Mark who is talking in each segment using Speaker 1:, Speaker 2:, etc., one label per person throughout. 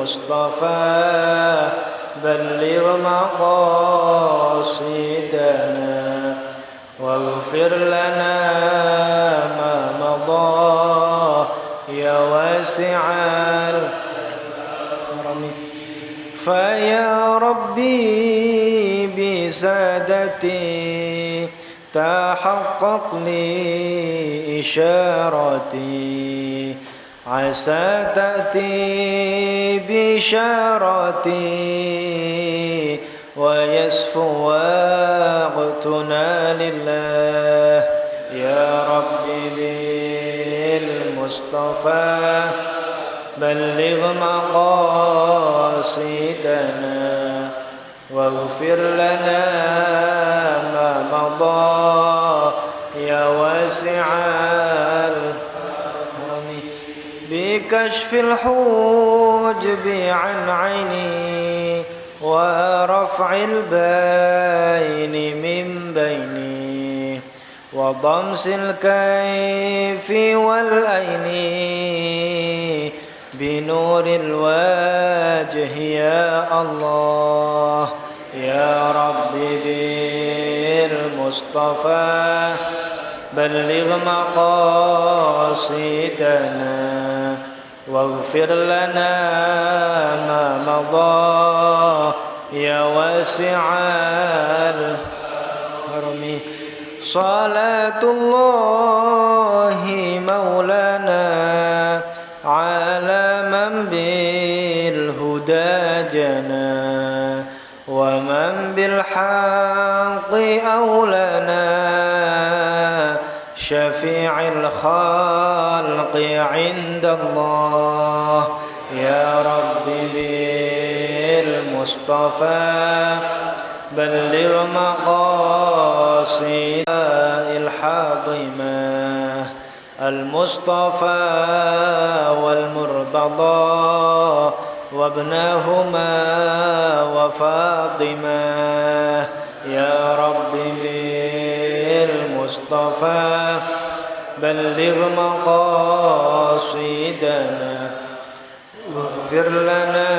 Speaker 1: المصطفى بلغ مقاصدنا واغفر لنا ما مضى يا واسع الكرم فيا ربي بسادتي تحقق لي إشارتي عسى تأتي بشارتي ويسفو وقتنا لله يا ربي بالمصطفى بلغ مقاصدنا واغفر لنا ما مضى يا واسع الكرم بكشف الحجب عن عيني ورفع البين من بيني وضمس الكيف والأين بنور الوجه يا الله يا ربي بالمصطفى بلغ مقاصدنا واغفر لنا ما مضى يا واسع الكرم صلاة الله مولانا على من بالهدى جنى ومن بالحق أولنا شفيع الخلق عند الله يا ربي بالمصطفى بلغ مقاصد الحاضمة المصطفى والمرتضى وابنهما وفاطمة يا ربي بالمصطفى بلغ مقاصدنا واغفر لنا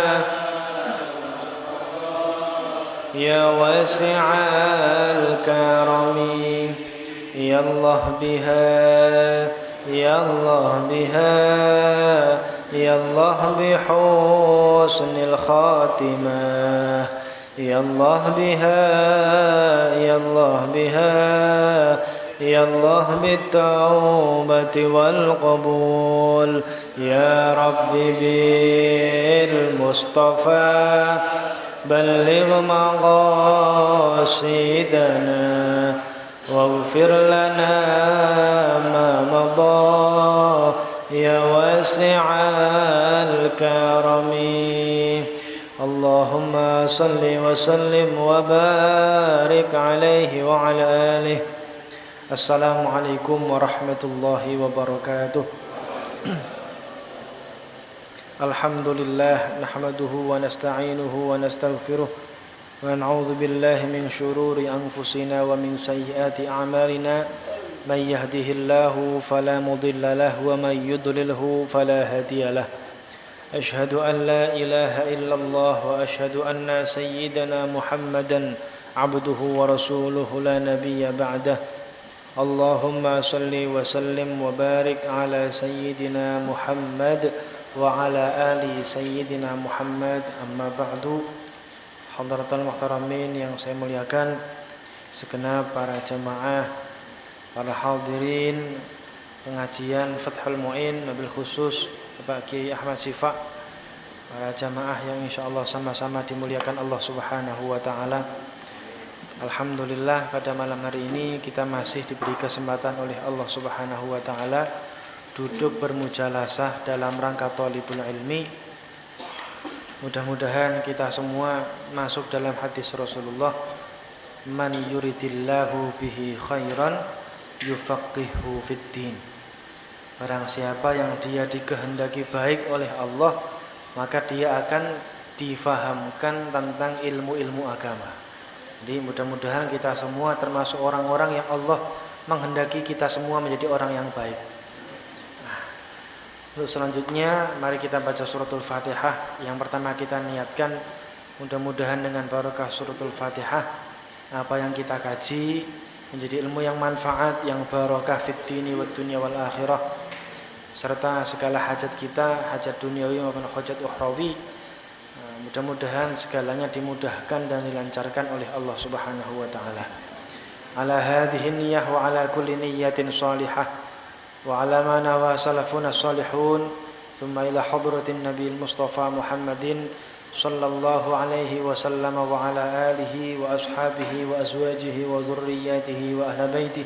Speaker 1: يا واسع الكرم يا الله بها يا الله بها يا الله بحسن الخاتمة يا الله بها يا الله بها يا الله بالتوبة والقبول يا ربي بالمصطفى بلغ مقاصدنا واغفر لنا ما مضى يا واسع الكرم اللهم صل وسلم وبارك عليه وعلى آله. Assalamualaikum warahmatullahi wabarakatuh. Alhamdulillah nahmaduhu wa nasta'inuhu wa nastaghfiruh wa na'udzu billahi min shururi anfusina wa min sayyiati a'malina may yahdihillahu fala mudilla lahu wa may yudlilhu fala hadiyalah. Ashhadu an la ilaha illallah wa ashhadu anna sayyidana Muhammadan abduhu wa rasuluhu la nabiyya ba'dah. Allahumma salli wa sallim wa barik ala sayyidina Muhammad wa ala ali sayyidina Muhammad, amma ba'du. Hadratal muhtaramin yang saya muliakan, segenap para jamaah, para hadirin pengajian Fathul Mu'in, mobil khusus Bapak Kiai Ahmad Sifa, para jamaah yang insyaallah sama-sama dimuliakan Allah Subhanahu wa taala. Alhamdulillah, pada malam hari ini kita masih diberi kesempatan oleh Allah Subhanahu wa taala duduk bermujalasah dalam rangka thalibul ilmi. Mudah-mudahan kita semua masuk dalam hadis Rasulullah, man yuridillahu bihi khairan yufaqihu fiddin. Barang siapa yang dia dikehendaki baik oleh Allah, maka dia akan difahamkan tentang ilmu-ilmu agama. Jadi mudah-mudahan kita semua termasuk orang-orang yang Allah menghendaki kita semua menjadi orang yang baik. Untuk selanjutnya mari kita baca suratul Fatihah. Yang pertama kita niatkan mudah-mudahan dengan barokah suratul Fatihah apa yang kita kaji menjadi ilmu yang manfaat, yang barokah fid dini wad dunya wal akhirah, serta segala hajat kita, hajat duniawi maupun hajat ukhrawi. Mudah-mudahan segalanya dimudahkan dan dilancarkan oleh Allah Subhanahu wa taala. Ala hadhihi niyyah wa ala kulli niyyatin salihah وعلى ما نوى سلفنا الصالحون ثم إلى حضرة النبي المصطفى محمد صلى الله عليه وسلم وعلى آله وأصحابه وأزواجه وذرياته وأهل بيته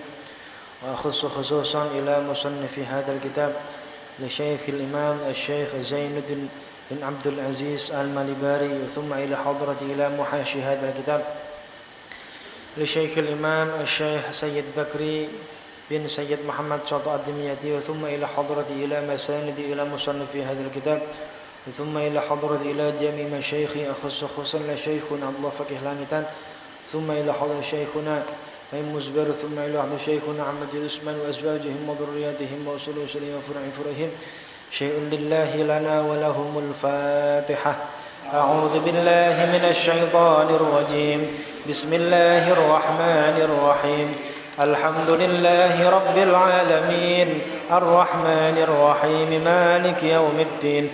Speaker 1: وأخص خصوصا إلى مصنف هذا الكتاب لشيخ الإمام الشيخ زين بن عبد العزيز المالباري ثم إلى حضرة إلى محاشي هذا الكتاب لشيخ الإمام الشيخ سيد بكري بن سيد محمد شاطئ الدمياطي ثم إلى حضرة إلى مساند إلى مصنف هذا الكتاب ثم إلى حضرة إلى جميع مشايخ خصوصا لشيخنا عبد الله فقيه لانتان ثم إلى حضرة شيخنا مزبر ثم إلى حضرة شيخنا عمد عثمان وأزواجهم وذرياتهم وأصول أصولهم وفرع فرعهم شيء لله لنا ولهم الفاتحة. أعوذ بالله من الشيطان الرجيم بسم الله الرحمن الرحيم الحمد لله رب العالمين الرحمن الرحيم مالك يوم الدين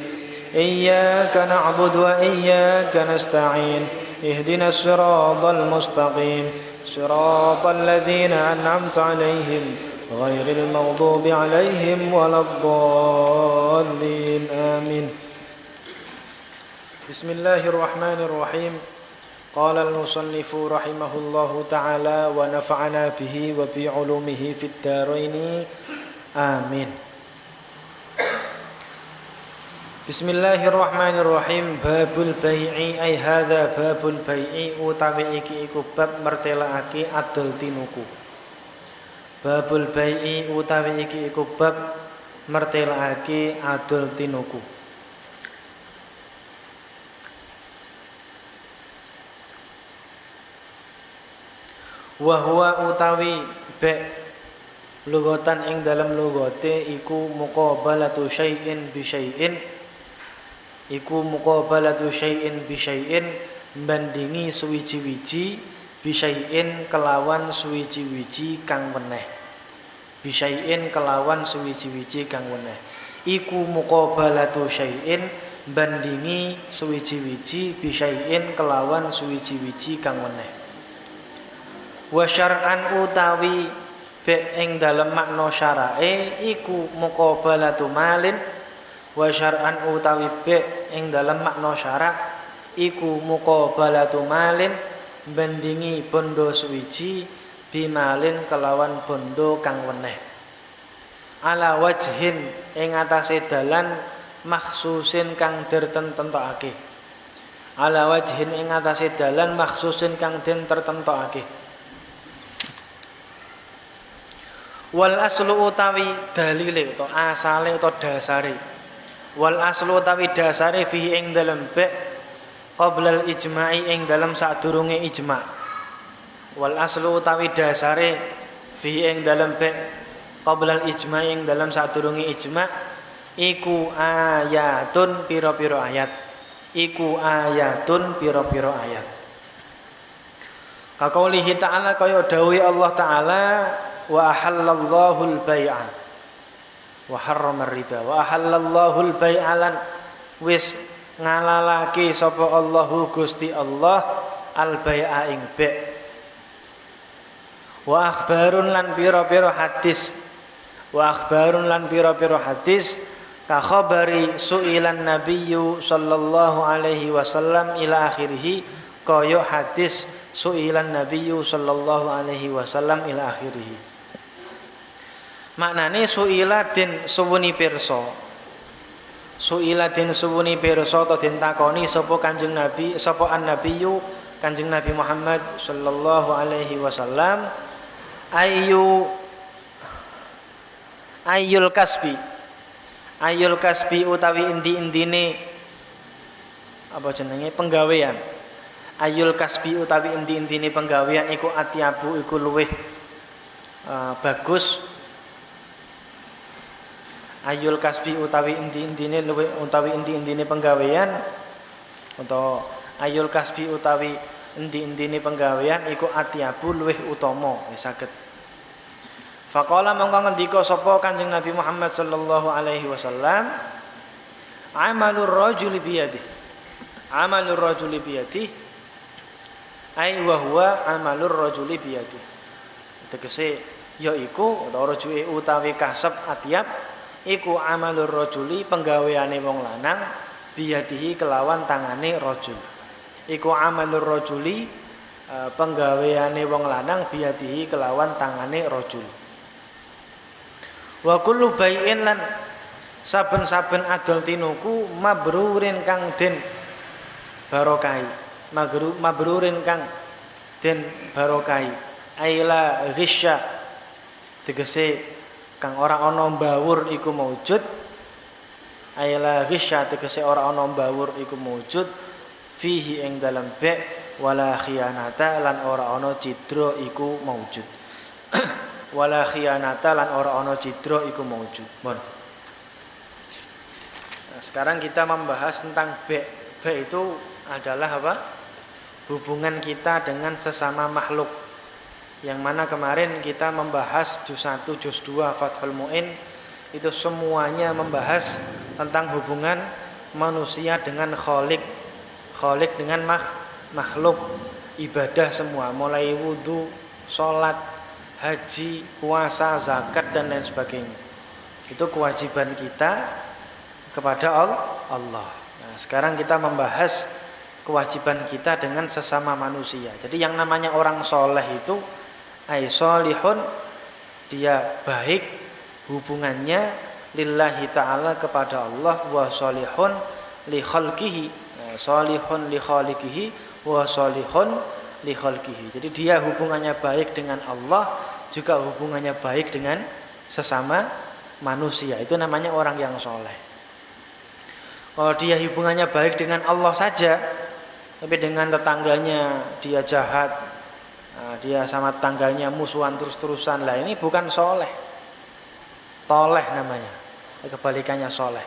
Speaker 1: إياك نعبد وإياك نستعين اهدنا الصراط المستقيم صراط الذين أنعمت عليهم غير المغضوب عليهم ولا الضالين آمين. بسم الله الرحمن الرحيم. قال المصنف رحمه الله تعالى ونفعنا به وبعلومه في الدارين آمين. بسم الله الرحمن الرحيم. Babul bai'i ay hadza babul bai'i utawi iki iku bab mertelakake adol tinuku. Babul bai'i utawi iki iku bab mertelakake adol tinuku. Wahwa utawi be lugatan ing dalam lugate iku muqabalatu syai'in bi syai'in, iku muqabalatu syai'in bi syai'in, bandingi suwiji-wiji bi syai'in kelawan suwiji-wiji kang weneh, bi syai'in kelawan suwiji-wiji kang weneh, iku muqabalatu syai'in bandingi suwiji-wiji bi syai'in kelawan suwiji-wiji kang weneh. Wa syar'an utawi be ing dalem makna syarae iku muqabalatu malin, wa syar'an utawi be ing dalem makna syara' iku muqabalatu malin bandingi bondo suwiji bimalin kelawan bondo kang weneh, ala wajhin ing atase dalan makhsusin kang tertentokake, ala wajhin ing atase dalan makhsusin kang den tertentokake. Wal aslu utawi dalile utawa asale utawa dasare, wal aslu utawi dasare fi ing dalem be qoblal ijma'i ing dalem sadurunge ijma', wal aslu utawi dasare fi ing dalem be qoblal ijma'i ing dalem sadurunge ijma' iku ayatun pira-pira ayat, iku ayatun pira-pira ayat. Kakaulihi ta'ala kaya dawuh Allah Ta'ala wa ahallallahu al-bai'a wa harrama ar-riba, wa ahallallahu al-bai'a lan wis ngalalake sapa Allahu Gusti Allah al-bai'a ing be', wa akhbarun lan pira-pira hadis, wa akhbarun lan pira-pira hadis ka khabari su'ilan nabiyyu sallallahu alaihi wasallam ila akhirih, kaya hadis su'ilan nabiyyu sallallahu alaihi wasallam ila akhirih. Maknane su'ila den suwuni pirsa, su'ila den suwuni pirsa ta den takoni sapa Kanjeng Nabi, sapa an-nabiyyu Kanjeng Nabi Muhammad sallallahu alaihi wasallam ayyul kasbi utawi endi-endine apa jenenge penggawean, ayyul kasbi utawi endi-endine penggawean iku atyabu iku luweh bagus, Ayul kasbi utawi inti-intine luwih utawi inti-intine penggawean utawa ayul kasbi utawi inti-intine penggawean iku atyabu luwih utama wis saged. Faqala mongko ngendika sapa Kanjeng Nabi Muhammad sallallahu alaihi wasallam, amalur rajuli biyadihi. Amalur rajuli biyadihi ai wa huwa amalur rajuli biyadihi. Tegese yaiku utawa rujuke utawi kasep atyab iku amalur rajuli penggaweane wong lanang biyadihi kelawan tangane rajul. Iku amalur rajuli penggaweane wong lanang biyadihi kelawan tangane rajul. Wa kullu bai'in lan saben-saben adol tinuku mabrurin kang den barokai. Mabrurin kang den barokai. Aila ghisya tegese kang ora ana mbawur iku maujud. Aila ghisya tegese ora ana mbawur iku maujud fihi ing dalam be wala khiyanata lan ora ana cidra iku maujud. Wala khiyanata lan ora ana cidra iku maujud. Nah, sekarang kita membahas tentang be. Be itu adalah apa? Hubungan kita dengan sesama makhluk. Yang mana kemarin kita membahas juz 1, juz 2 Fathul Mu'in itu semuanya membahas tentang hubungan manusia dengan khalik. Khalik dengan makhluk, ibadah semua, mulai wudu, salat, haji, puasa, zakat dan lain sebagainya. Itu kewajiban kita kepada Allah. Nah, sekarang kita membahas kewajiban kita dengan sesama manusia. Jadi yang namanya orang soleh itu ai solihun, dia baik hubungannya lillahi ta'ala kepada Allah, wa solihun li khalqihi, solihun li khaliqihi wa solihun li khalqihi. Jadi dia hubungannya baik dengan Allah, juga hubungannya baik dengan sesama manusia. Itu namanya orang yang soleh. Kalau dia hubungannya baik dengan Allah saja, tapi dengan tetangganya dia jahat, dia sama tetangganya musuhan terus-terusan, lah ini bukan soleh. Toleh namanya, kebalikannya soleh.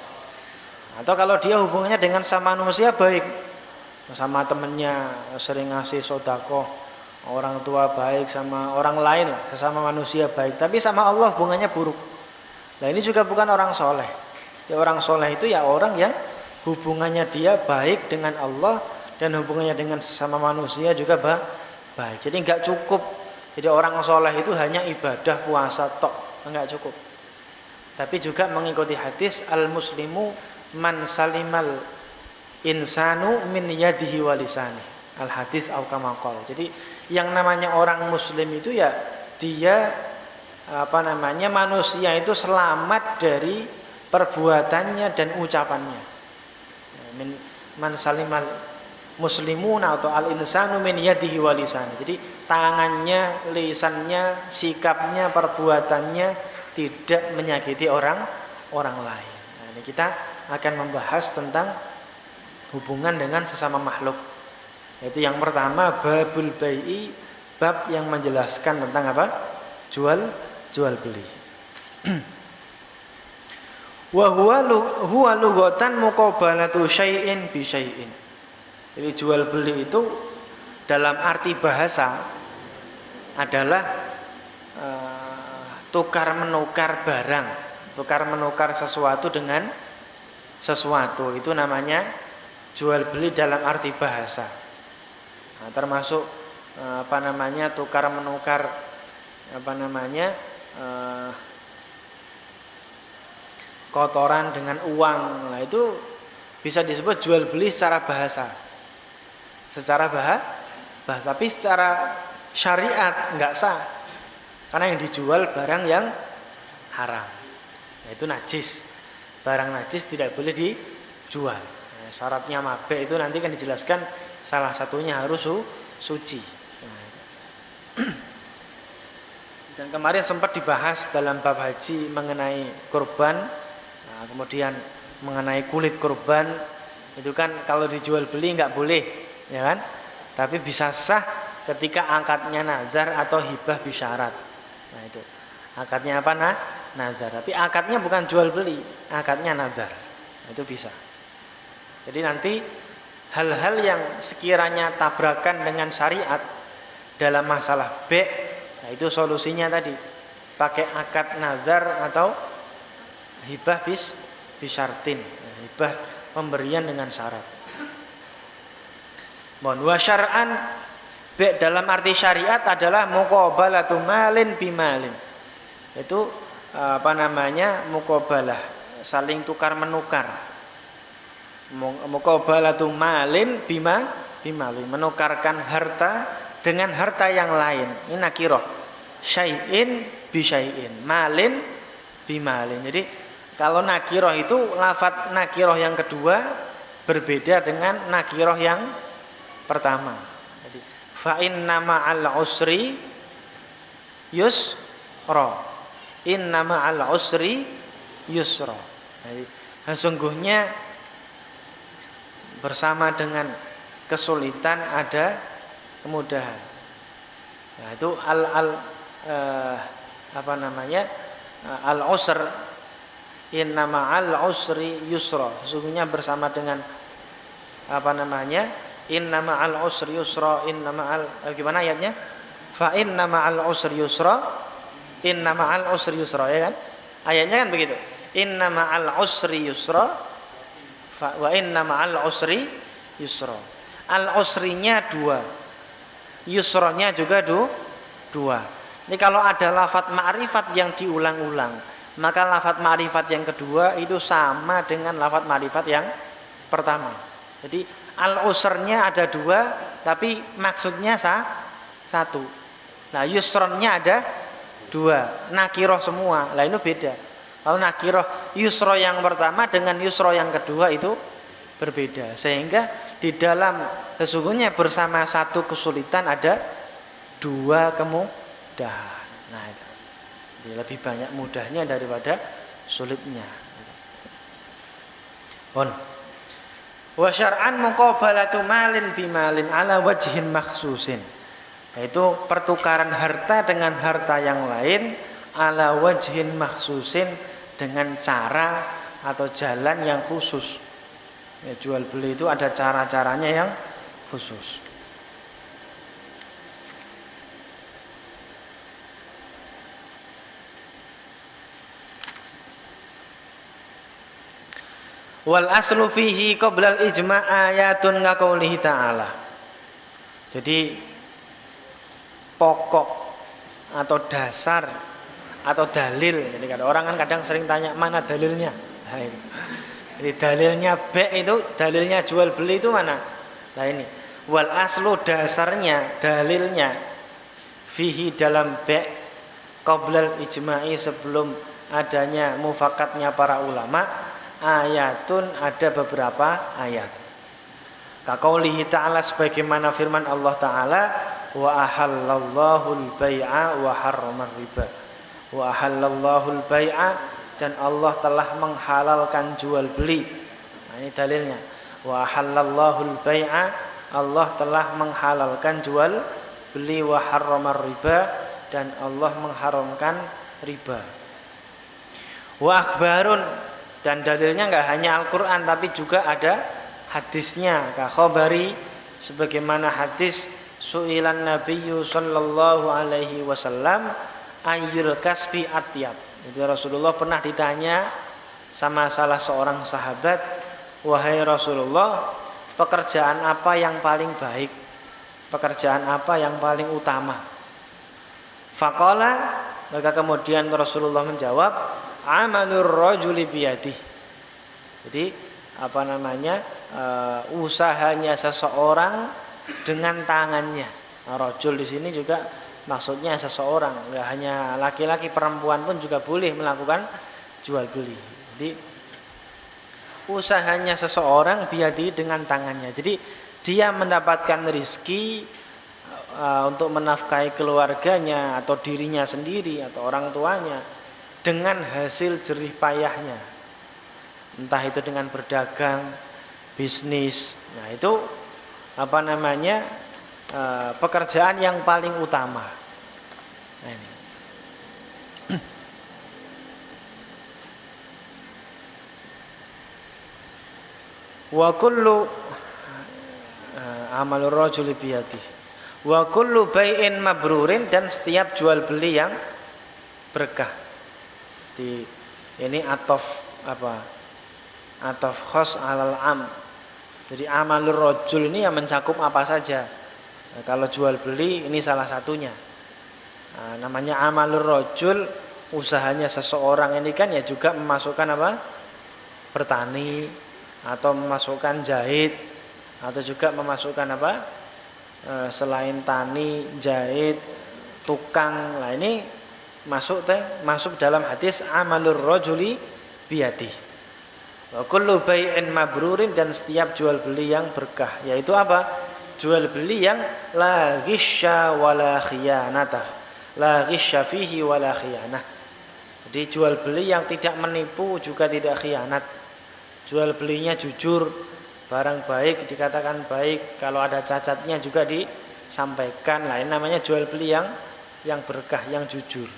Speaker 1: Atau kalau dia hubungannya dengan sama manusia baik, sama temennya sering ngasih sedekah, orang tua baik, sama orang lain sesama manusia baik, tapi sama Allah hubungannya buruk. Nah ini juga bukan orang soleh. Ya, orang soleh itu ya orang yang hubungannya dia baik dengan Allah dan hubungannya dengan sesama manusia juga baik. Jadi enggak cukup. Jadi orang soleh itu hanya ibadah puasa tok, enggak cukup. Tapi juga mengikuti hadis al-muslimu man salimal insanu min yadihi wa lisani. Al-hadis au kama qala. Jadi yang namanya orang muslim itu ya dia manusia itu selamat dari perbuatannya dan ucapannya. Man salimal muslimuna atau al-insanu min yadihi wa lisani. Jadi tangannya, lisannya, sikapnya, perbuatannya tidak menyakiti orang lain. Nah, ini kita akan membahas tentang hubungan dengan sesama makhluk. Yaitu yang pertama babul bai'i, bab yang menjelaskan tentang apa? Jual beli. Wa huwa lughatan muqabalatu syai'in bi syai'in. Jadi jual beli itu dalam arti bahasa adalah tukar menukar barang, tukar menukar sesuatu dengan sesuatu. Itu namanya jual beli dalam arti bahasa. Nah, termasuk tukar menukar kotoran dengan uang. Nah, itu bisa disebut jual beli secara bahasa. Secara bahasa, tapi secara syariat enggak sah. Karena yang dijual barang yang haram, yaitu najis. Barang najis tidak boleh dijual. Nah, syaratnya mabe itu nanti kan dijelaskan, salah satunya harus suci. Nah, dan kemarin sempat dibahas dalam bab haji mengenai kurban. Nah, kemudian mengenai kulit kurban itu kan kalau dijual beli enggak boleh, ya kan? Tapi bisa sah ketika akadnya nazar atau hibah bisyarat. Nah itu akadnya apa? nazar. Tapi akadnya bukan jual beli, akadnya nazar. Itu bisa. Jadi nanti hal-hal yang sekiranya tabrakan dengan syariat dalam masalah B, nah itu solusinya tadi pakai akad nazar atau hibah bisyartin, hibah pemberian dengan syarat. Wa syar'an B dalam arti syariat adalah muqabalatu malin bimalin. Itu muqabalah, saling tukar menukar. Muqabalatu malin bimalin, menukarkan harta dengan harta yang lain. Ini nakirah. Syai'in bi syai'in, malin bimalin. Jadi kalau nakirah itu lafadz nakirah yang kedua berbeda dengan nakirah yang pertama. Jadi fa inna ma'al usri yusra. Inna ma'al usri yusra. Jadi sesungguhnya bersama dengan kesulitan ada kemudahan. Nah, itu al-usr, inna ma'al usri yusra. Sesungguhnya bersama dengan inna ma'al usri yusra, inna ma'al gimana ayatnya? Fa inna ma'al usri yusra, inna ma'al usri yusra, ya kan? Ayatnya kan begitu. Inna ma'al usri yusra wa inna ma'al usri yusra. Al-usrinya 2, yusranya juga 2. Ini kalau ada lafadz ma'rifat yang diulang-ulang, maka lafadz ma'rifat yang kedua itu sama dengan lafadz ma'rifat yang pertama. Jadi al-usrnya ada 2, tapi maksudnya 1. Nah, yusronnya ada 2, nakirah semua. Lah itu beda. Kalau nakirah yusra yang pertama dengan yusra yang kedua itu berbeda. Sehingga di dalam sesungguhnya bersama satu kesulitan ada 2 kemudahan. Nah, itu. Jadi lebih banyak mudahnya daripada sulitnya. Wa syar'an muqabalatu malin bimalin ala wajhin makhsusin. Yaitu pertukaran harta dengan harta yang lain ala wajhin makhsusin, dengan cara atau jalan yang khusus. Ya, jual beli itu ada cara-caranya yang khusus. Wal aslu fihi qabla al-ijma' ayatun ka qoulihi ta'ala. Jadi pokok atau dasar atau dalil. Jadi kalau orang kan kadang sering tanya mana dalilnya. Nah, ini. Jadi dalilnya B itu, dalilnya jual beli itu mana? Nah ini. Wal aslu dasarnya, dalilnya fihi dalam B qablal ijma'i, sebelum adanya mufakatnya para ulama, ayatun ada beberapa ayat. Kaqaulihi ta'ala, sebagaimana firman Allah Ta'ala, wa ahallallahu al-bai'a wa harramar riba. Wa ahallallahu al-bai'a, dan Allah telah menghalalkan jual beli. Nah, ini dalilnya. Wa ahallallahu al-bai'a, Allah telah menghalalkan jual beli, wa harramar riba, dan Allah mengharamkan riba. Wa akhbarun, dan dalilnya enggak hanya Al-Qur'an tapi juga ada hadisnya. Ka khabari, sebagaimana hadis su'ilan nabiyyu sallallahu alaihi wasallam ayyul kasbi atyab. Jadi Rasulullah pernah ditanya sama salah seorang sahabat, wahai Rasulullah, pekerjaan apa yang paling baik? Pekerjaan apa yang paling utama? Faqala, maka kemudian Rasulullah menjawab, amalur rajuli biyadih. Jadi usahanya seseorang dengan tangannya. Nah, rajul di sini juga maksudnya seseorang, enggak hanya laki-laki, perempuan pun juga boleh melakukan jual beli. Jadi usahanya seseorang biyadi, dengan tangannya. Jadi dia mendapatkan rezeki untuk menafkahi keluarganya atau dirinya sendiri atau orang tuanya dengan hasil jerih payahnya. Entah itu dengan berdagang, bisnis. Nah, itu pekerjaan yang paling utama. Nah, ini. Wa kullu amalur rajuli biyadi. Wa kullu bai'in mabrurin, dan setiap jual beli yang berkah. Ini atof apa? Atof khos alal am. Jadi amalur rajul ini yang mencakup apa saja. Nah, kalau jual beli ini salah satunya. Nah, namanya amalur rajul, usahanya seseorang ini kan ya juga memasukkan apa? Bertani, atau memasukkan jahit, atau juga memasukkan apa? Selain tani, jahit, tukang. Nah, ini masuk dalam hadis amalur rajuli biyadi. Wa kullu bai'in mabrurin, dan setiap jual beli yang berkah, yaitu apa? Jual beli yang la ghisya wala khiyanata. La ghisya fihi wala khiyanah. Jadi jual beli yang tidak menipu juga tidak khianat. Jual belinya jujur, barang baik dikatakan baik, kalau ada cacatnya juga disampaikan. Nah, ini namanya jual beli yang berkah, yang jujur.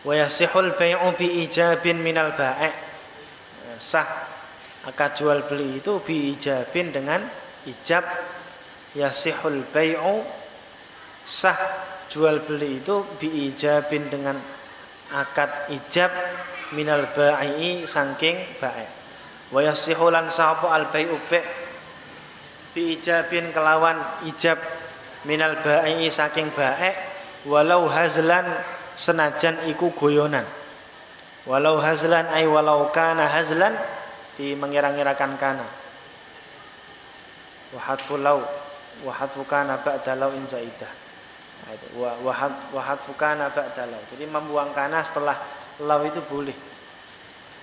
Speaker 1: Wa yasihul bai'u bi ijabin minal ba'i'. Sah akad jual beli itu bi ijabin, dengan ijab. Yasihul bai'u, sah jual beli itu bi ijabin, dengan akad ijab, minal ba'i, saking ba'i'. Wa yasihulan sapa al bai'u bi ijabin, kelawan ijab, minal ba'i, saking ba'i', walau hazlan, senajan iku goyonan. Walau hazlan ay walau kana hazlan, di mengira-ngirakan kana. Wa hadfu law wa hadfu kana ba'da law in zaidah. Wa hadfu kana ba'da law. Jadi membuang kana setelah law itu boleh.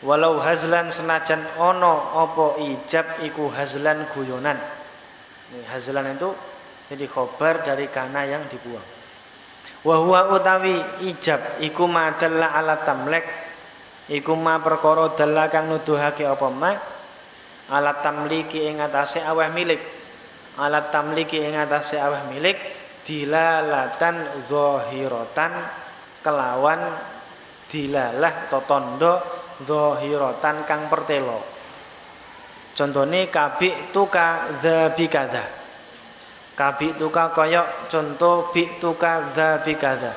Speaker 1: Walau hazlan, senajan ono apa ijab iku hazlan, guyonan. Ini hazlan itu jadi khobar dari kana yang dibuang. Wa huwa utawi ijab iku ma dalla ala tamlek, iku ma perkara dalla kang nuduhake apa ma ala tamliki ing atase aweh milik. Ala tamliki ing atase aweh milik, dilalatan zahiratan, kelawan dilalah totondo zahiratan kang pertelo. Contone kabik tuka dzabi kadza. Kabik tuka koyok contoh bik tuka dzabi kadza.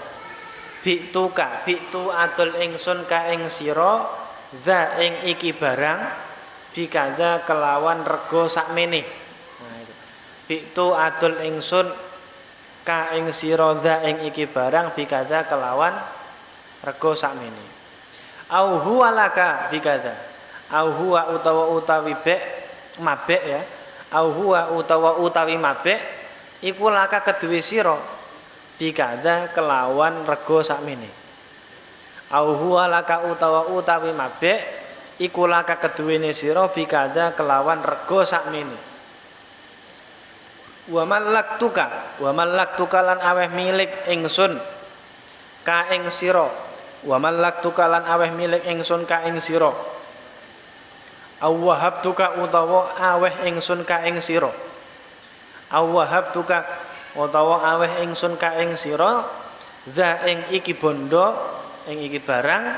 Speaker 1: Bik tuka, bik tu adul ingsun ka ing sira, dza ing iki barang, bikadza kelawan rego sakmene. Nah itu. Bik tu adul ingsun ka ing sira, dza ing iki barang, bikadza kelawan rego sakmene. Au huwa laka bikadza. Au huwa utawi bek mabek ya. Au huwa utawi mabek iku laka kedue sira, bikadza kelawan rego sakmene. Au huwa laka utawi mabek iku laka keduwene sira, bikadza kelawan rego sakmene. Wa mallaktuka lan aweh milik ingsun ka ing sira. Wa mallaktuka lan aweh milik ingsun ka ing sira. Au wahabtuka utawa aweh ingsun ka ing sira. Au wahabtuka utawa aweh ingsun ka ing sira, za ing iki bondo, ing iki barang,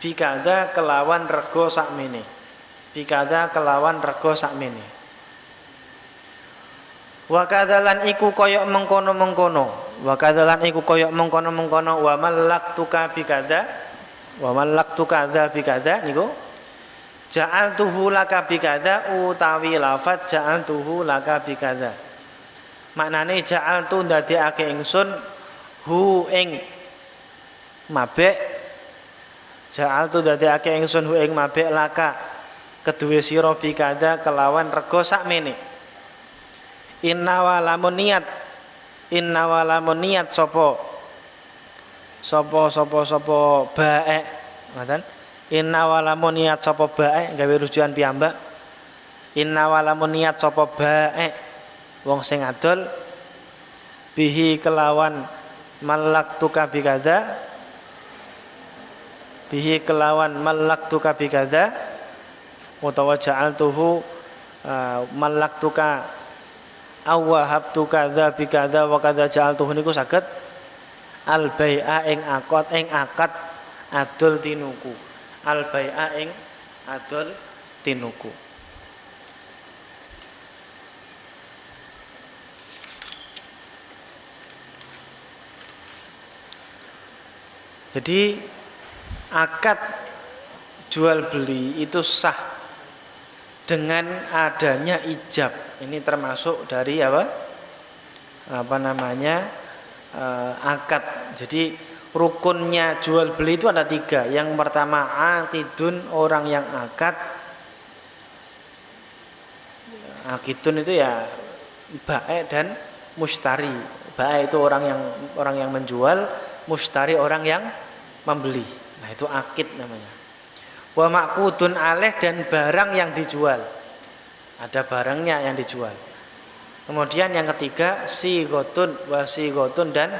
Speaker 1: bikadza kelawan rego sakmene. Bikadza kelawan rego sakmene. Wa kadzalan iku kaya mengkono-mengkono. Wa kadzalan iku kaya mengkono-mengkono. Wa mallaktuka bikadza. Wa mallaktuka dza bikadza niku. Ja'altuhu laka bikadza, utawi lafaz ja'altuhu laka bikadza. Maknane ja'altu ndadekake ingsun hu ing mabek. Ja'altu ndadekake ingsun hu ing mabek laka keduwe sira bikadza kelawan rego sakmene. Inna wa lamun niat sapa bae, ngoten. Inna wa lamun niat sapa bae, gawe rujukan piyambak. Inna wa lamun niat sapa bae, wong sing adol, bihi kelawan mallaktuka bikadza, bihi kelawan mallaktuka bikadza, utawa ja'altuhu mallaktuka awahabtuka dza bikadza wa kadza ja'altuhu niku saged al bai'a ing akad adol tinuku. Al bai'a ing adol tinuku. Jadi akad jual beli itu sah dengan adanya ijab. Ini termasuk dari apa? Akad. Jadi rukunnya jual beli itu ada 3. Yang pertama aqidun, orang yang akad. Aqidun itu ya bae dan mustari. Bae itu orang yang menjual, mustari orang yang membeli. Nah, itu akid namanya. Wa maqudun alaih, dan barang yang dijual. Ada barangnya yang dijual. Kemudian yang ketiga sigotun, wasigotun, dan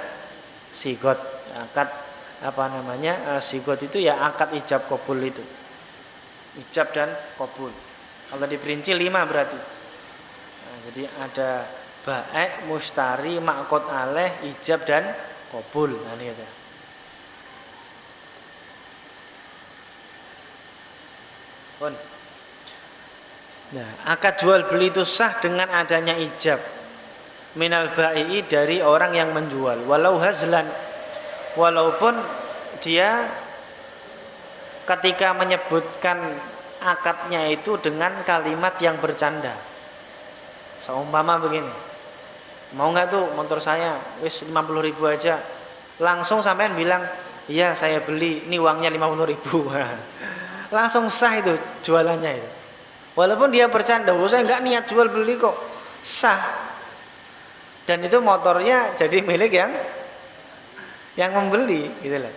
Speaker 1: sigot. Akad sigot itu ya akad ijab qabul itu. Ijab dan qabul. Kalau diperinci 5 berarti. Nah, jadi ada bae, mustari, maqud alaih, ijab dan qabul. Nah, ini gitu. Nah, akad jual beli itu sah dengan adanya ijab minal bai'i, dari orang yang menjual, walau hazlan, walaupun dia ketika menyebutkan akadnya itu dengan kalimat yang bercanda. Seumpama begini, mau nggak tuh motor saya, wis 50.000 aja. Langsung sampean bilang, iya saya beli, ini uangnya 50.000. Langsung sah itu jualannya itu. Walaupun dia bercanda, saya nggak niat jual beli kok, sah. Dan itu motornya jadi milik yang membeli, gitu loh.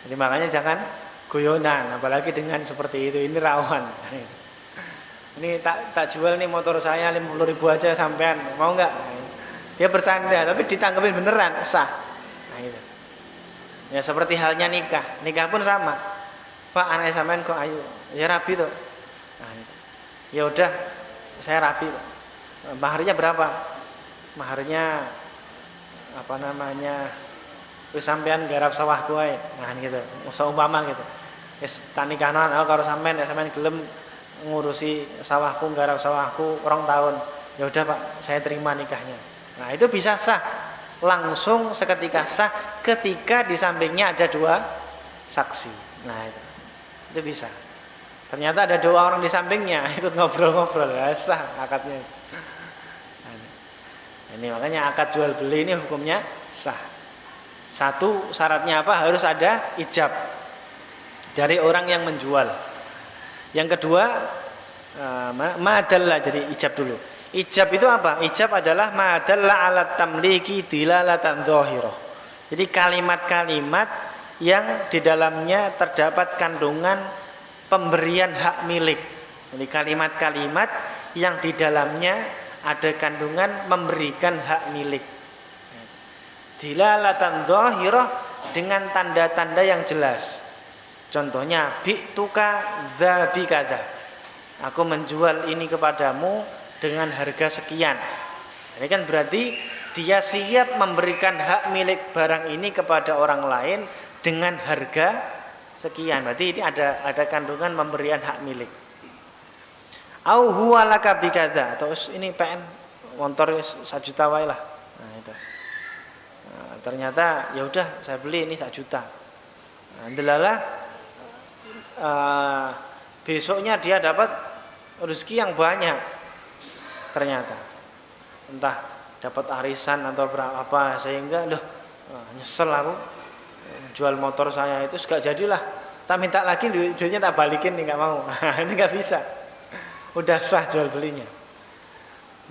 Speaker 1: Jadi makanya jangan guyonan, apalagi dengan seperti itu. Ini rawan. Ini tak jual nih motor saya 50.000 aja sampean, mau nggak? Dia bercanda, tapi ditanggapin beneran, sah. Nah, gitu. Ya seperti halnya nikah pun sama. Pak, anak sampean kok ayu, ya rabi tuh. Nah, gitu. Ya udah, saya rabi. Maharnya berapa? Maharnya wis sampean garap sawahku ae. Nah, gitu. Seumpama gitu. Wis tanikanan aku karo sampean gelem ngurusi sawahku, garap sawahku 2 tahun. Ya udah Pak, saya terima nikahnya. Nah, itu bisa sah. Langsung seketika sah ketika di sampingnya ada 2 saksi. Nah, itu bisa. Ternyata ada 2 orang di sampingnya ikut ngobrol-ngobrol, ya sah akadnya. Nah, ini makanya akad jual beli ini hukumnya sah. 1 syaratnya apa? Harus ada ijab dari orang yang menjual. Yang kedua madalla, jadi ijab dulu. Ijab itu apa? Ijab adalah madalla alat tamliki dilalatan dhahirah. Jadi kalimat-kalimat yang di dalamnya terdapat kandungan pemberian hak milik. Jadi kalimat-kalimat yang di dalamnya ada kandungan memberikan hak milik. Dilalatan dhahirah, dengan tanda-tanda yang jelas. Contohnya bi'tuka dza bikadza. Aku menjual ini kepadamu dengan harga sekian. Ini kan berarti dia siap memberikan hak milik barang ini kepada orang lain dengan harga sekian. Berarti ini ada kandungan pemberian hak milik. Au huwa laka bikadza, atau ini PN motor 1 juta wae lah. Nah, itu. Nah, ternyata ya udah saya beli ini 1 juta. Nah, delalah besoknya dia dapat rezeki yang banyak. Ternyata entah dapat arisan atau berapa, sehingga nyesel aku jual motor saya itu gak jadilah, tak minta lagi duitnya, tak balikin nih, gak mau. Ini gak bisa, udah sah jual belinya.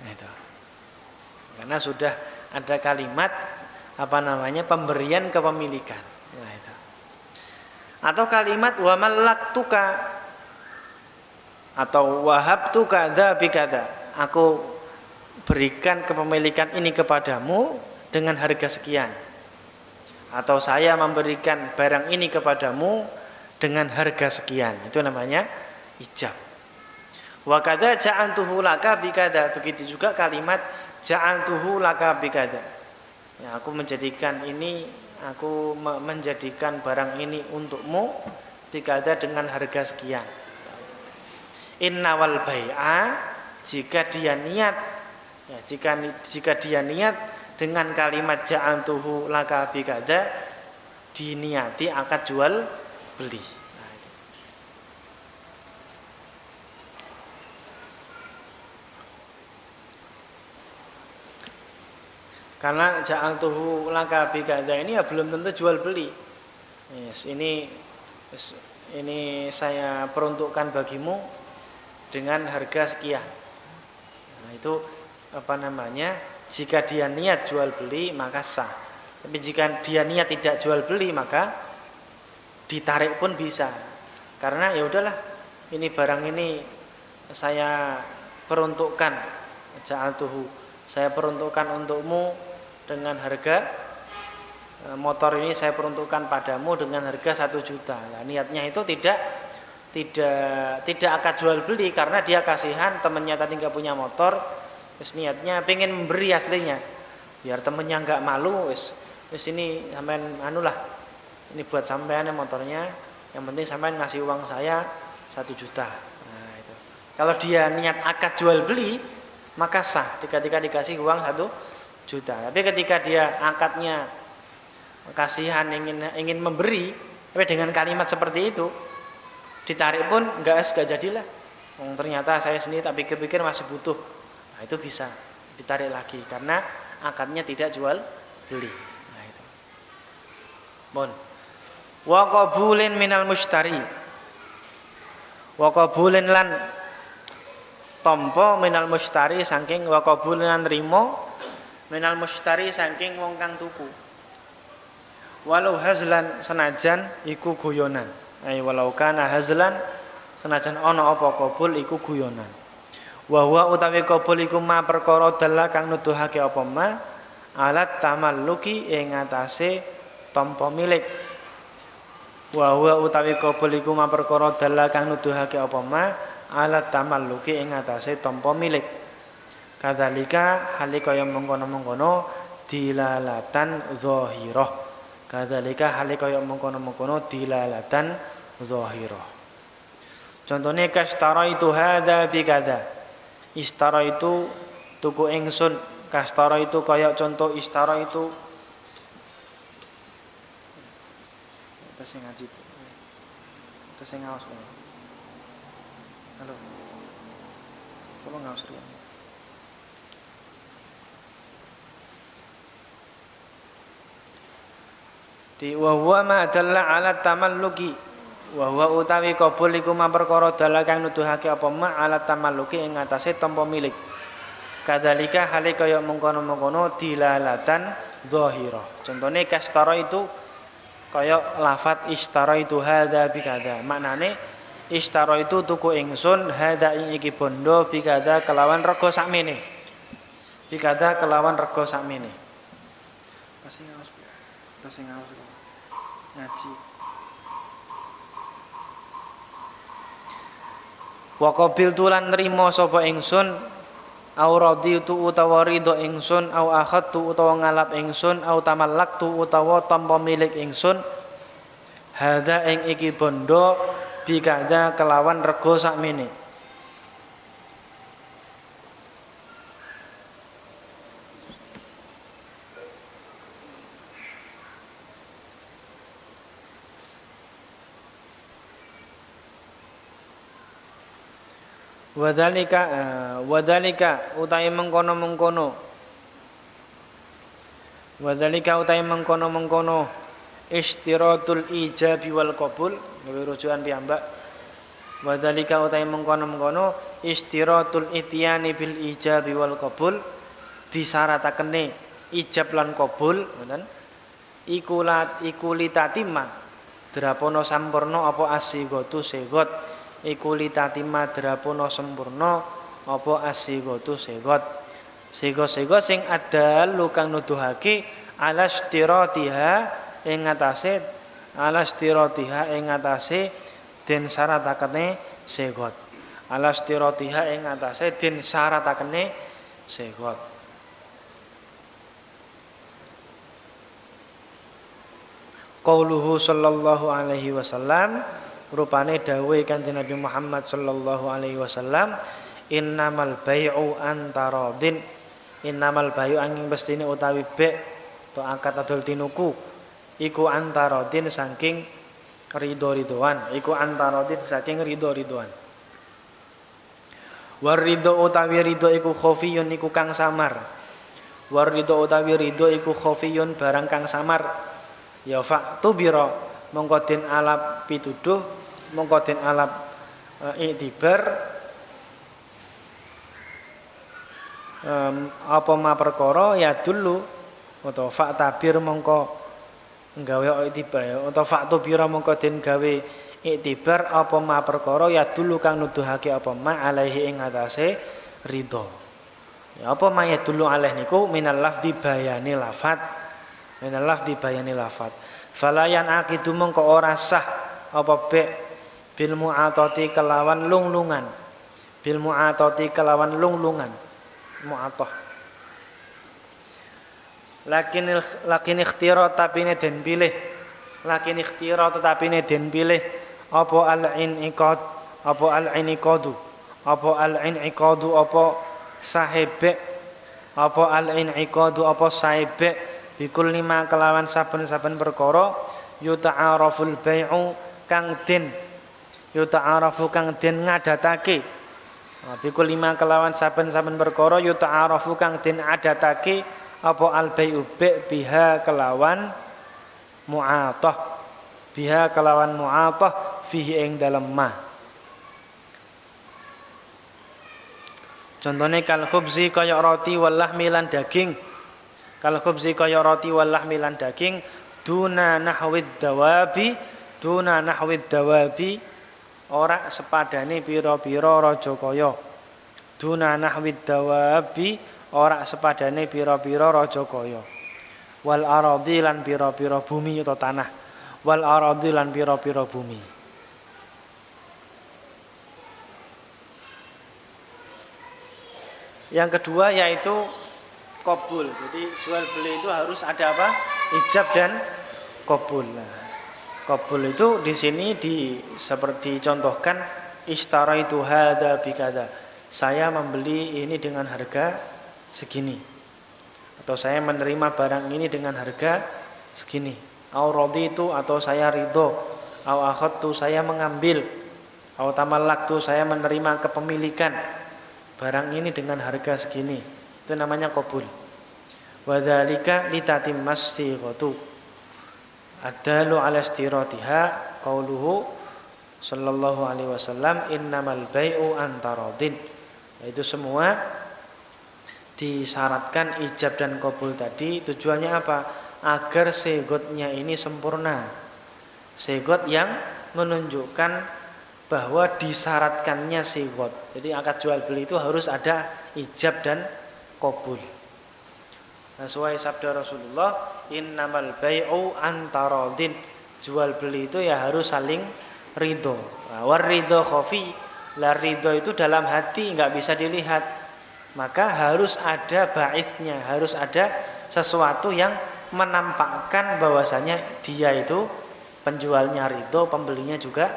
Speaker 1: Itu karena sudah ada kalimat pemberian kepemilikan. Nah, itu. Atau kalimat wa malaktuka atau wahabtuka dza bikadza, aku berikan kepemilikan ini kepadamu dengan harga sekian. Atau saya memberikan barang ini kepadamu dengan harga sekian. Itu namanya ijab. Wa kadza ja'altuhu laka bikadza. Begitu juga kalimat ja'altuhu laka bikadza. Ya, aku menjadikan barang ini untukmu bikadza dengan harga sekian. innawal bai'a, jika dia niat, ya, jika dia niat dengan kalimat ja'antuhu laka bikada, diniati akad jual beli. Karena ja'altuhu laka bikada ini ya belum tentu jual beli. Yes, ini saya peruntukkan bagimu dengan harga sekian. Nah, itu apa namanya? Jika dia niat jual beli maka sah. Tapi jika dia niat tidak jual beli maka ditarik pun bisa. Karena ya udahlah, ini barang ini saya peruntukkan, ja'altuhu, saya peruntukkan untukmu dengan harga, motor ini saya peruntukkan padamu dengan harga 1 juta. Nah, niatnya itu tidak akad jual beli karena dia kasihan temennya tadi nggak punya motor, terus niatnya pengen memberi aslinya biar temennya nggak malu, wis ini sampean anulah, ini buat sampean motornya, yang penting sampean ngasih uang saya 1 juta. Nah, itu kalau dia niat akad jual beli maka sah ketika dikasih uang 1 juta. Tapi ketika dia akadnya kasihan ingin memberi, tapi dengan kalimat seperti itu ditarik pun enggak jadilah. Ternyata saya sendiri tak pikir-pikir masih butuh. Nah, itu bisa ditarik lagi karena akadnya tidak jual beli. Nah, itu. Bon. Wa qabulin minal mushtari. Wa qabulin lan tampa minal mushtari saking wa qabulin lan nrimo minal mushtari saking wong kang tuku. Walau hazlan senajan iku guyonan. Walau kana hazlan senajan ana apa qabul iku guyonan. Wa huwa utawi qabul iku ma perkara dalla kang nuduhake apa ma alat tamalluki ing atase tampa milik. Wa huwa utawi qabul iku ma perkara dalla kang nuduhake apa ma alat tamalluki ing atase tampa milik. Kadzalika hale kaya mengkono-mengkono dilalatan zahirah. Kadzalika hale kaya mengkono-mengkono dilalatan zahirah. Contohnya kastara itu hadza bikadza. Istara itu tuku ingsun. Kastara itu kaya contoh istara itu. Kita sing ngaji. Kita sing ngaos. Halo. Kamu ngaos riyen. Di wa huwa ma dalla ala tamalluki wa huwa utawi qabul iku ma perkara dalla kang nuduhake apa ma ala tamalluki ing atase tampa milik. Kadzalika hale kaya mengkono-mengkono dilalatan zahirah. Contone kastara itu kaya lafat ishtara itu hadza bikadza. Maknane ishtara itu tuku ingsun hadza ing iki bondo bikadza kelawan rega sakmene. Bikadza kelawan rega sakmene. Pasti ngaos. Sing ngaos ngaji. Wa qabil tulan nrimo sapa ingsun au raditu utawa ridho ingsun au akhadtu utawa ngalap ingsun au tamallaktu utawa tampa milik ingsun hadza ing iki bondo bikadza kelawan rega sakmene. Wadhalika utai mengkono istiratul ijabi wal qabul gawe rujukan piyambak. Wadhalika utai mengkono istiratul ityani bil ijabi wal qabul disaratakene ijab lan qabul ngoten iku litatimma drapono sampurna apa asigatu segot iku litatimma drapono sempurna apa asigatu segot sego-sego sing adal kang nuduhake alastiratiha ing atase den syaratakene segot alastiratiha ing atase den syaratakene segot. Qauluhu sallallahu alaihi wasallam rupane dawuhe Kanjeng Nabi Muhammad sallallahu alaihi wasallam, innamal bai'u antaradin. Innamal bai'u angin mestine utawi be' to akad adol tinuku iku antaradin saking ridho-ridhoan, iku antaradin saking ridho-ridhoan. Warido utawi ridho iku khofiyun iku kang samar. Warido utawi ridho iku khofiyun barang kang samar. Ya fa'tubira mongko den alap pituduh, mongko den alap iktibar apa ma perkara ya dulu utawa fa'tabir mongko nggawe iktibar ya utawa fa'tubira mongko den gawe iktibar apa ma perkara ya dulu kang nuduhake apa ma alaihi ing atase ridho. Ya apa ma ya dulu alaih niku minal lafzi bayani lafat. Minal lafzi bayani lafat. Falayan aqidu mongko ora sah apa be bil mu'atati kelawan lunglungan. Bil mu'atati kelawan lunglungan. Mu'atah. Lakin ikhtira tapine den pilih. Lakin ikhtira tetapine den pilih apa al-inqad, apa al-inqadu, apa al-inqadu, apa sahibe, apa al-inqadu, apa sahibe bikul lima kelawan saben-saben perkara yuta'araful bai'u kang den yuta'arafu kang den ngadatake. Bikul lima kelawan saben-saben perkara yuta'arafu kang den adatake apa al-bai'u biha kelawan mu'atah, biha kelawan mu'atah fihi ing dalem ma. Contone kal khubzi kaya roti wal lahmi lan daging. Kal khubzi kaya roti wal lahmi lan daging duna nahwid dawabi, duna nahwid dawabi ora sepadane pira-pira raja kaya. Duna nahwid dawabi ora sepadane pira-pira raja kaya. Wal aradi lan pira-pira bumi atau tanah. Wal aradi lan pira-pira bumi. Yang kedua yaitu qabul. Jadi jual beli itu harus ada apa? Ijab dan qabul. Nah, qabul itu di sini seperti contohkan ishtaraitu hadza bikadza. Saya membeli ini dengan harga segini. Atau saya menerima barang ini dengan harga segini. Au raditu atau saya ridho. Au akhadtu saya mengambil. Au tamallaktu saya menerima kepemilikan barang ini dengan harga segini. Itu namanya qabul. Wa dzalika litatimmas sighatu. Adalu ala istiratiha qauluhu sallallahu alaihi wasallam innamal bai'u antaradin. Itu semua disyaratkan ijab dan qabul tadi tujuannya apa? Agar segotnya ini sempurna. Segot yang menunjukkan bahwa disyaratkannya sigot. Jadi akad jual beli itu harus ada ijab dan qabul. Sesuai sabda Rasulullah, innamal bai'u antaradin. Jual beli itu ya harus saling ridho. War ridho khafi, la ridho itu dalam hati enggak bisa dilihat. Maka harus ada ba'itsnya, harus ada sesuatu yang menampakkan bahwasanya dia itu penjualnya ridho, pembelinya juga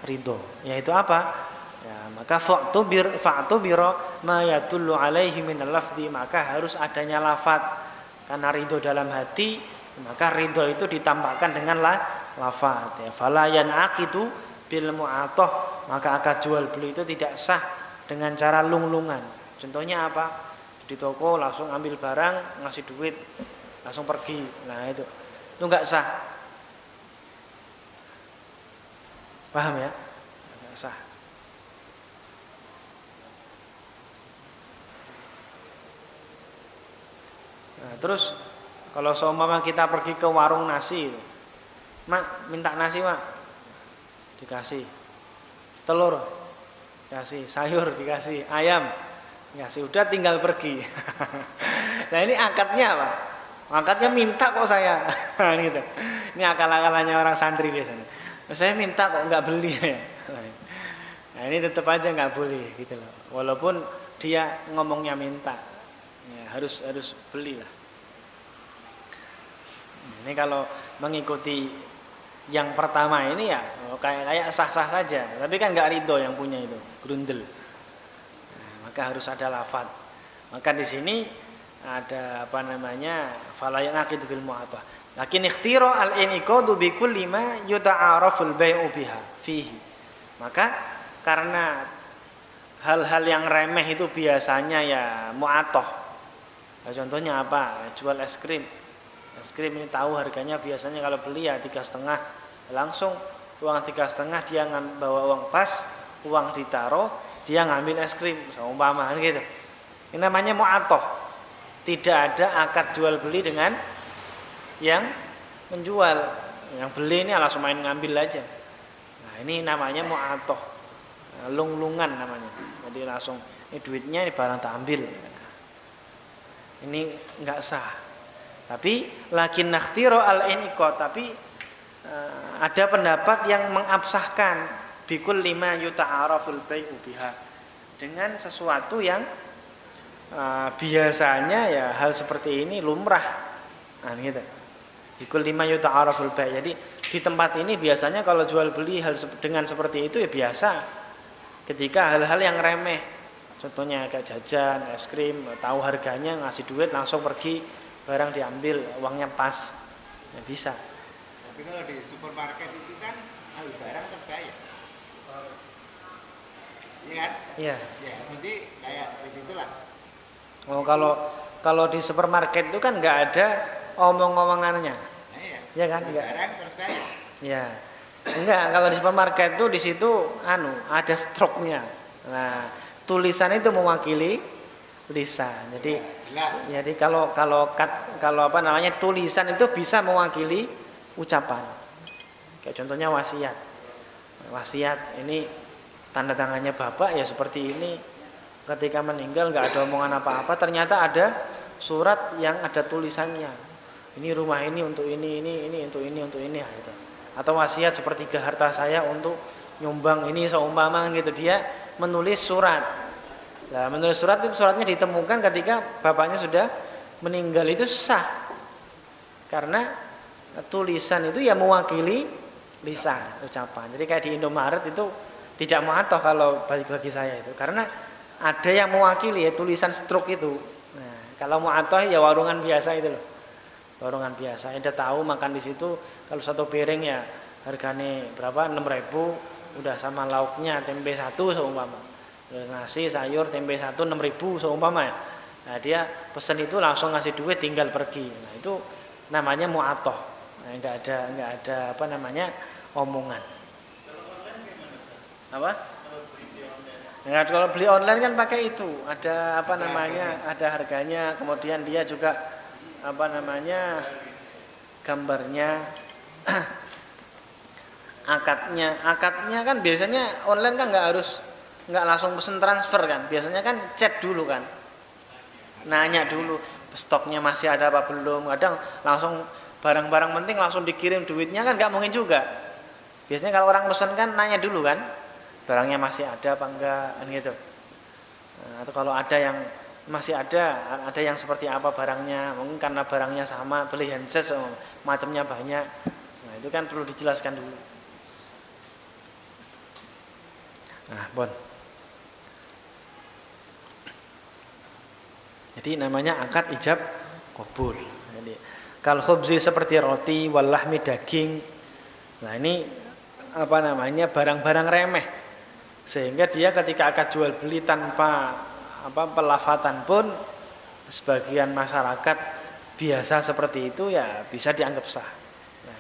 Speaker 1: ridho. Yaitu apa? Ya, maka fa'tubira ma yadullu alaihi minal lafzi, maka harus adanya lafaz. Karena ridho dalam hati, maka ridho itu ditampakkan dengan lafaz. Ya, fala yanaqitu bil mu'atah, maka akad jual beli itu tidak sah dengan cara lunglungan. Contohnya apa? Di toko langsung ambil barang, ngasih duit, langsung pergi. Nah, itu enggak sah. Paham ya? Enggak sah. Nah, terus kalau seumpama kita pergi ke warung nasi, Mak, minta nasi, Mak. Dikasih. Telur dikasih, sayur dikasih, ayam dikasih, udah tinggal pergi. Nah, ini akadnya apa? Akadnya minta kok saya. Gitu. Ini akal-akalannya orang santri biasanya. Saya minta kok nggak beli ya. Nah, ini tetap aja nggak boleh gitu loh. Walaupun dia ngomongnya minta, ya, harus belilah. Ini kalau mengikuti Yang pertama ini ya kayak sah-sah saja, tapi kan nggak ridho yang punya itu, grundel. Nah, maka harus ada lafadz. Maka di sini ada apa namanya? Fala yanaqidu bil mu'athah. Lakin ikhtira al-iniqadu bi kulli ma yuta'araful bai'u biha fihi. Maka karena hal-hal yang remeh itu biasanya ya mu'athah. Nah, contohnya apa? Jual es krim. Es krim ini tahu harganya biasanya kalau beli ya 3,5, langsung uang 3,5 dia bawa uang pas, uang ditaruh, dia ngambil es krim, seumpama gitu. Ini namanya mu'athah. Tidak ada akad jual beli dengan yang menjual. Yang beli ini langsung main ngambil aja. Nah, ini namanya mu'athah. Lung-lungan namanya. Jadi langsung ini duitnya, ini barang tak ambil. Ini enggak sah. Tapi lakin nakhtiro al-iniqad, tapi ada pendapat yang mengabsahkan bikul 5 yuta'araful bai'u biha, dengan sesuatu yang biasanya ya hal seperti ini lumrah. Nah, gitu. Bikul 5 yuta'araful bai'. Jadi di tempat ini biasanya kalau jual beli hal dengan seperti itu ya biasa. Ketika hal-hal yang remeh, contohnya kayak jajan, es krim, tahu harganya, ngasih duit langsung pergi, barang diambil, uangnya pas, ya bisa.
Speaker 2: Tapi kalau di supermarket itu kan barang terbayar, iya kan?
Speaker 1: Iya.
Speaker 2: Ya, nanti kayak seperti itulah.
Speaker 1: Oh, kalau di supermarket itu kan nggak ada omong-omongannya,
Speaker 2: Nah, iya.
Speaker 1: ya kan? Enggak.
Speaker 2: Barang terbayar.
Speaker 1: Ya, enggak. Kalau di supermarket itu di situ ada struknya. Nah, tulisan itu mewakili lisan. Jadi
Speaker 2: jelas.
Speaker 1: Jadi kalau apa namanya tulisan itu bisa mewakili ucapan. Kayak contohnya wasiat. Wasiat ini tanda tangannya bapak ya seperti ini. Ketika meninggal nggak ada omongan apa-apa, ternyata ada surat yang ada tulisannya. Ini rumah ini untuk ini untuk ini gitu. Atau wasiat sepertiga harta saya untuk nyumbang ini seumpama gitu, dia menulis surat. Nah, menulis surat itu suratnya ditemukan ketika bapaknya sudah meninggal, itu sah. Karena tulisan itu ya mewakili lisan, ucapan. Jadi kayak di Indomaret itu tidak mu'athah kalau bagi saya itu. Karena ada yang mewakili ya tulisan struk itu. Nah, kalau mu'athah ya warungan biasa itu loh. Warungan biasa. Anda tahu makan di situ kalau satu piring ya harganya berapa? 6.000, udah sama lauknya tempe 1 seumpama. Nasi sayur tempe 1 6.000 seumpama ya. Nah, dia pesan itu langsung ngasih duit tinggal pergi. Nah, itu namanya mu'athah. Nah, enggak ada apa namanya omongan. Apa? Nah, kalau beli online kan pakai itu, ada apa namanya? Ada harganya, kemudian dia juga apa namanya? Gambarnya akadnya kan biasanya online kan nggak langsung pesen transfer kan, biasanya kan chat dulu kan, nanya dulu stoknya masih ada apa belum, kadang langsung barang-barang penting langsung dikirim duitnya kan nggak mungkin juga. Biasanya kalau orang pesen kan nanya dulu kan, barangnya masih ada apa enggak kan gitu. Nah, atau kalau ada yang masih ada yang seperti apa barangnya, mungkin karena barangnya sama, beli handset macamnya banyak, nah itu kan perlu dijelaskan dulu. Nah, bon. Jadi namanya akad ijab qabul. Jadi kal khubzi seperti roti, wal lahmi daging. Nah, ini apa namanya barang-barang remeh. Sehingga dia ketika akad jual beli tanpa pelafatan pun sebagian masyarakat biasa seperti itu ya bisa dianggap sah. Nah,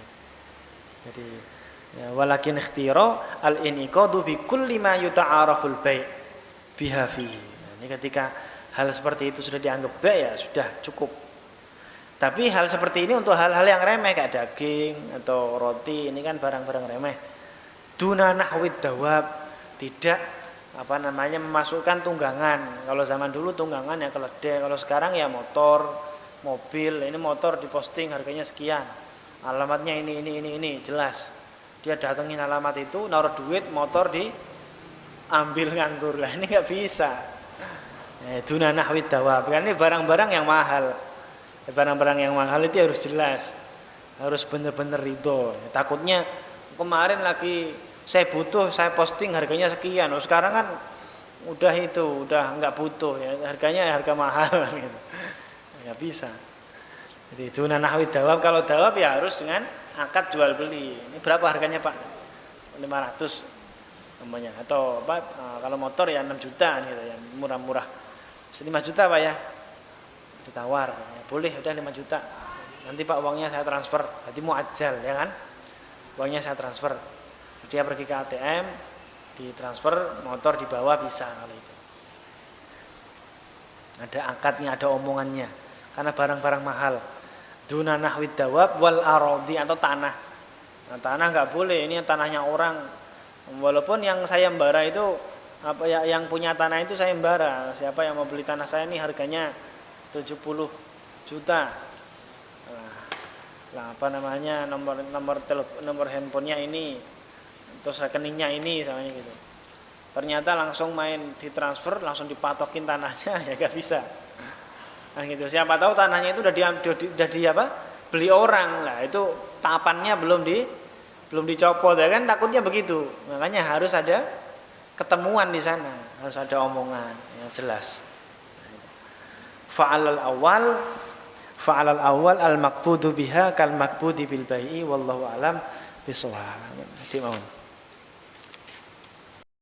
Speaker 1: jadi ya, walakin ikhtira al-iniqadu bi kulli ma yuta'araful bai' biha fihi. Nah, ini ketika hal seperti itu sudah dianggap baik ya sudah cukup. Tapi hal seperti ini untuk hal-hal yang remeh kayak daging atau roti, ini kan barang-barang remeh. Duna nahwid dawab, tidak apa namanya memasukkan tunggangan. Kalau zaman dulu tunggangan ya keledai, kalau sekarang ya motor, mobil. Ini motor diposting harganya sekian. Alamatnya ini jelas. Dia datengin alamat itu, naruh duit, motor diambil nganggur. Lah ini enggak bisa. Duna nahwid dawab. Kan ini barang-barang yang mahal. Barang-barang yang mahal itu harus jelas. harus benar-benar ridho. Takutnya kemarin lagi saya butuh, saya posting harganya sekian. Oh, sekarang kan udah nggak butuh ya, harganya harga mahal gitu. Nggak bisa. Jadi itu nahwi dawab. Kalau dawab ya harus dengan akad jual beli. Ini berapa harganya Pak? 500 namanya. Atau apa? Kalau motor ya 6 juta gitu ya, murah-murah. 5 juta Pak ya. Ditawar, ya, boleh udah 5 juta. Nanti Pak uangnya saya transfer. Berarti muajjal ya kan? Uangnya saya transfer. Dia pergi ke ATM, ditransfer, motor dibawa bisa kalau itu. Ada akadnya, ada omongannya. Karena barang-barang mahal. Duna nahwid dawab wal arodi atau tanah. Nah, tanah nggak boleh, ini tanahnya orang. Walaupun yang saya embara itu apa ya, yang punya tanah itu saya embara. Siapa yang mau beli tanah saya ini harganya 70 juta. Nah, apa namanya, nomor handphonenya ini, terus rekeningnya ini sama gitu. Ternyata langsung main ditransfer, langsung dipatokin tanahnya ya gak bisa. Nah gitu. Siapa tahu tanahnya itu udah di apa? Beli orang. Lah itu tahapannya belum dicopot ya kan, takutnya begitu. Makanya harus ada ketemuan di sana, harus ada omongan yang jelas. Fa'alal awal al-maqbudu biha kal maqbudi bil bai'i wallahu alam bishawab.